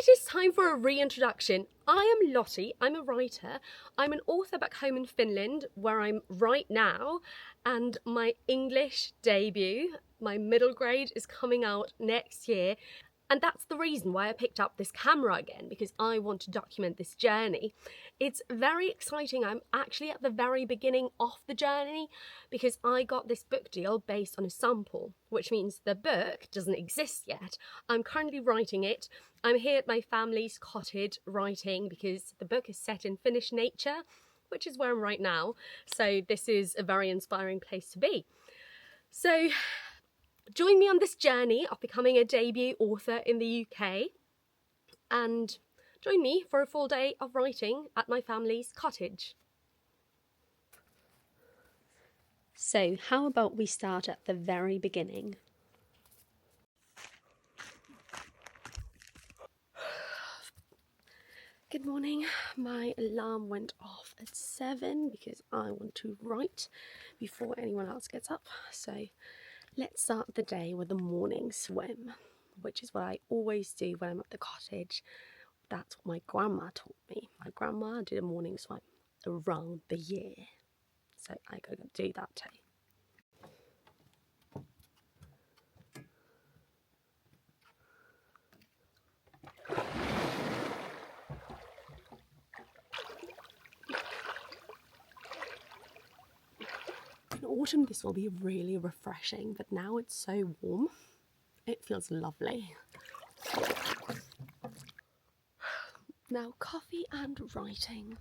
It is time for a reintroduction. I am Lottie, I'm a writer. I'm an author back home in Finland, where I'm right now, and my English debut, my middle grade, is coming out next year. And that's the reason why I picked up this camera again, because I want to document this journey. It's very exciting. I'm actually at the very beginning of the journey because I got this book deal based on a sample, which means the book doesn't exist yet. I'm currently writing it. I'm here at my family's cottage writing because the book is set in Finnish nature, which is where I'm right now. So this is a very inspiring place to be. So join me on this journey of becoming a debut author in the UK, and join me for a full day of writing at my family's cottage. So how about we start at the very beginning? Good morning. My alarm went off at 7 because I want to write before anyone else gets up. So let's start the day with a morning swim, which is what I always do when I'm at the cottage. That's what my grandma taught me. My grandma did a morning swim around the year. So I go do that too. In autumn this will be really refreshing, but now it's so warm. It feels lovely. Now coffee and writing.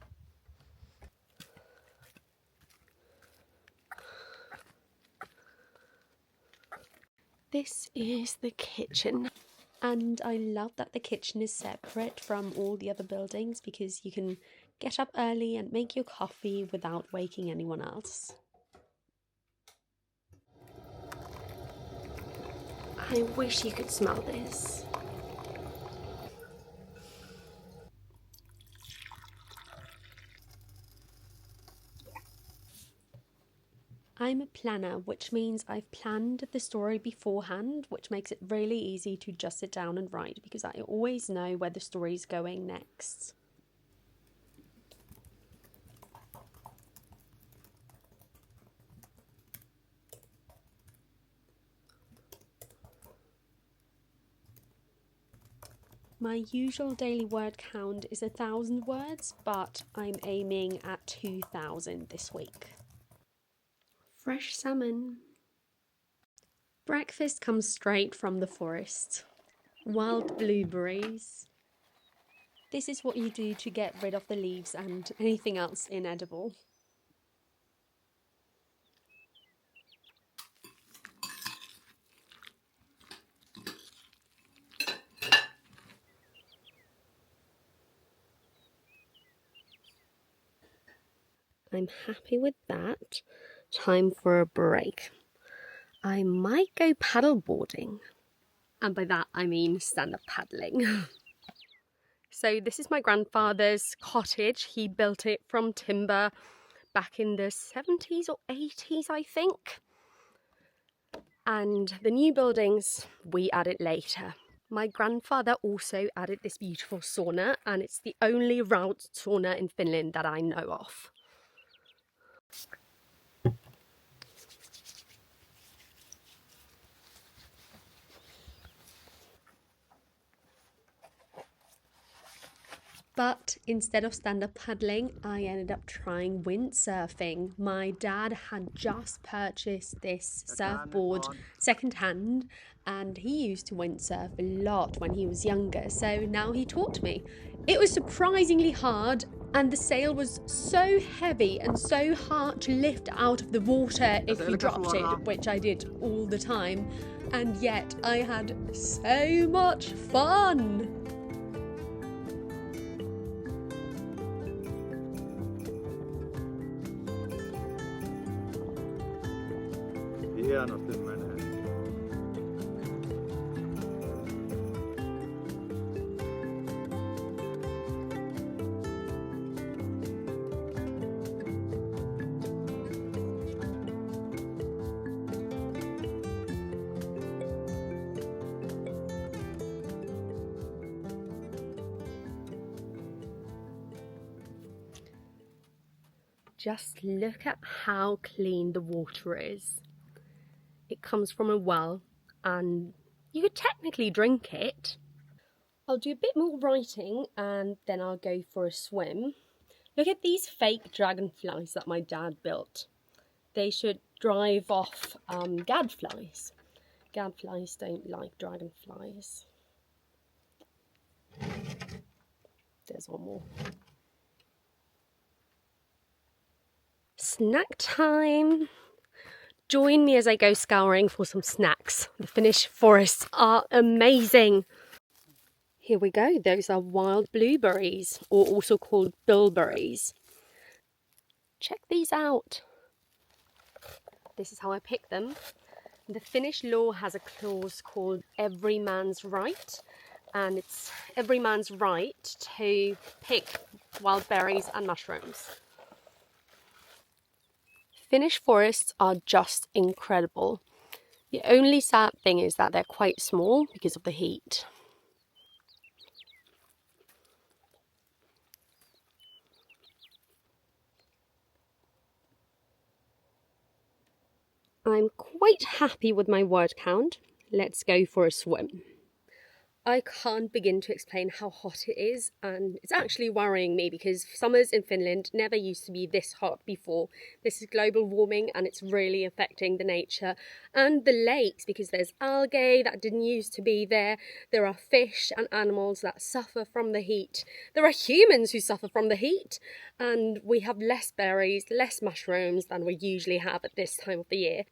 This is the kitchen, and I love that the kitchen is separate from all the other buildings because you can get up early and make your coffee without waking anyone else. I wish you could smell this. I'm a planner, which means I've planned the story beforehand, which makes it really easy to just sit down and write because I always know where the story's going next. My usual daily word count is 1,000 words, but I'm aiming at 2,000 this week. Fresh salmon. Breakfast comes straight from the forest. Wild blueberries. This is what you do to get rid of the leaves and anything else inedible. I'm happy with that. Time for a break. I might go paddleboarding. And by that I mean stand-up paddling. So this is my grandfather's cottage. He built it from timber back in the 70s or 80s, I think. And the new buildings we added later. My grandfather also added this beautiful sauna, and it's the only round sauna in Finland that I know of. But instead of stand-up paddling, I ended up trying windsurfing. My dad had just purchased this surfboard secondhand, and he used to windsurf a lot when he was younger, so now he taught me. It was surprisingly hard, and the sail was so heavy and so hard to lift out of the water if you dropped it, which I did all the time, and yet I had so much fun. Hienosti menee. Just look at how clean the water is. It comes from a well and you could technically drink it. I'll do a bit more writing and then I'll go for a swim. Look at these fake dragonflies that my dad built. They should drive off gadflies. Gadflies don't like dragonflies. There's one more. Snack time! Join me as I go scouring for some snacks. The Finnish forests are amazing. Here we go, those are wild blueberries, or also called bilberries. Check these out. This is how I pick them. The Finnish law has a clause called every man's right, and it's every man's right to pick wild berries and mushrooms. Finnish forests are just incredible. The only sad thing is that they're quite small because of the heat. I'm quite happy with my word count. Let's go for a swim. I can't begin to explain how hot it is, and it's actually worrying me because summers in Finland never used to be this hot before. This is global warming and it's really affecting the nature and the lakes because there's algae that didn't used to be there. There are fish and animals that suffer from the heat. There are humans who suffer from the heat, and we have less berries, less mushrooms than we usually have at this time of the year.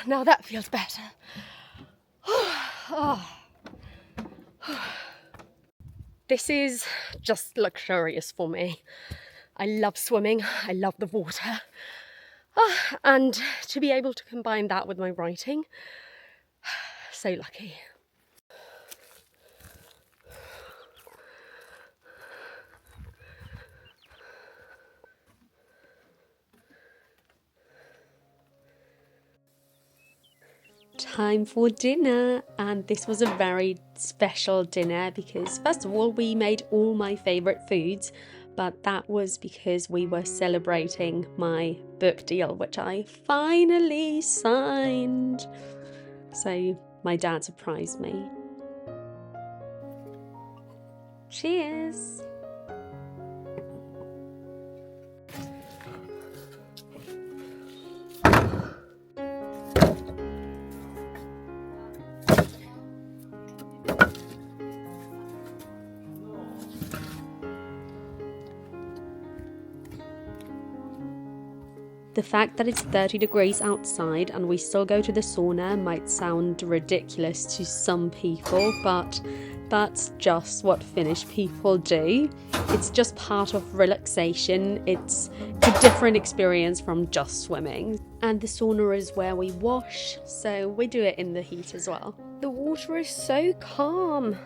Now that feels better. This is just luxurious for me. I love swimming, I love the water. And to be able to combine that with my writing, so lucky. Time for dinner, and this was a very special dinner because first of all we made all my favourite foods, but that was because we were celebrating my book deal which I finally signed. So my dad surprised me. Cheers! The fact that it's 30 degrees outside and we still go to the sauna might sound ridiculous to some people, but that's just what Finnish people do. It's just part of relaxation. It's a different experience from just swimming. And the sauna is where we wash, so we do it in the heat as well. The water is so calm.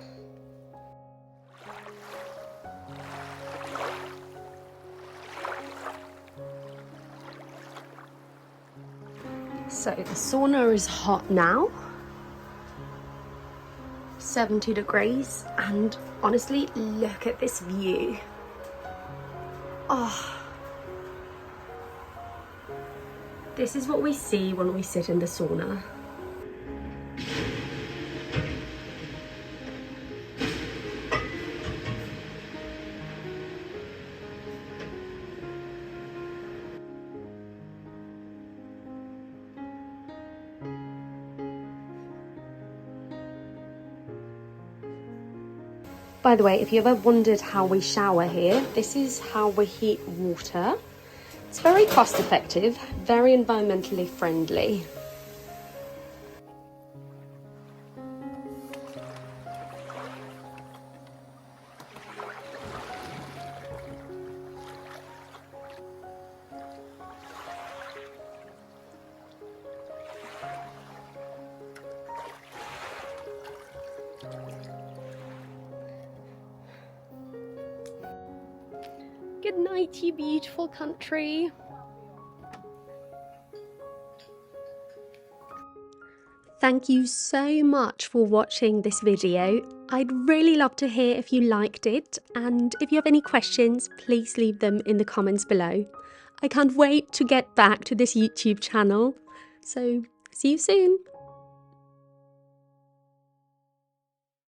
So the sauna is hot now, 70 degrees, and honestly, look at this view. Oh, this is what we see when we sit in the sauna. By the way, if you ever wondered how we shower here, this is how we heat water. It's very cost effective, very environmentally friendly. Good night, you beautiful country. Thank you so much for watching this video. I'd really love to hear if you liked it, and if you have any questions, please leave them in the comments below. I can't wait to get back to this YouTube channel. So, see you soon.